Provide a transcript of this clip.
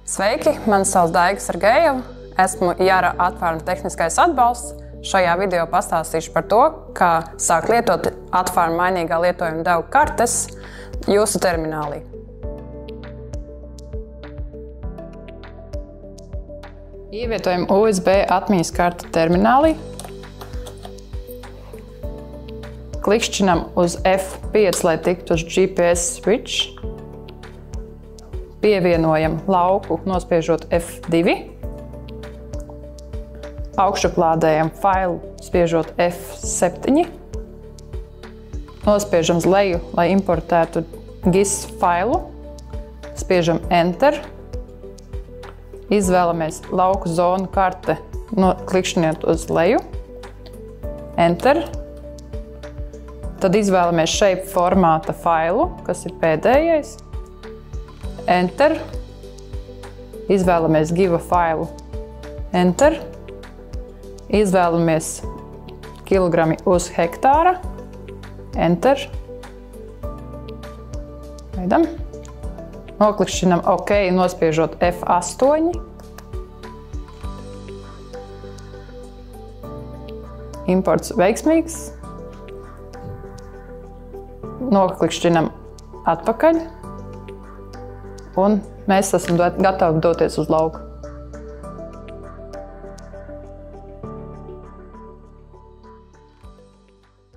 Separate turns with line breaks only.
Sveiki, mani sauc Daiga Sergejeva. Esmu Jara atvēruma tehniskais atbalsts. Šajā video pastāstīšu par to, kā sākt lietot atvēruma mainīgā lietojuma devu kartes jūsu terminālī. Ievietojam USB atmiņas karti terminālī. Klikšķinam uz F5, lai tiktu uz GPS switch. Pievienojam lauku, nospiežot F2. Augšuplādējam failu, spiežot F7. Nospiežam uz leju, lai importētu GIS failu. Spiežam Enter. Izvēlamies lauku zonu karte, klikšķiniet uz leju. Enter. Tad izvēlamies shape formāta failu, kas ir pēdējais. Enter. Izvēlamies Giva failu. Enter. Izvēlamies kilogrami uz hektāra. Enter. Gaidam. Noklikšķinam OK, nospiežot F8. Imports veiksmīgs. Noklikšķinam atpakaļ. Un mēs esam gatavi doties uz lauku.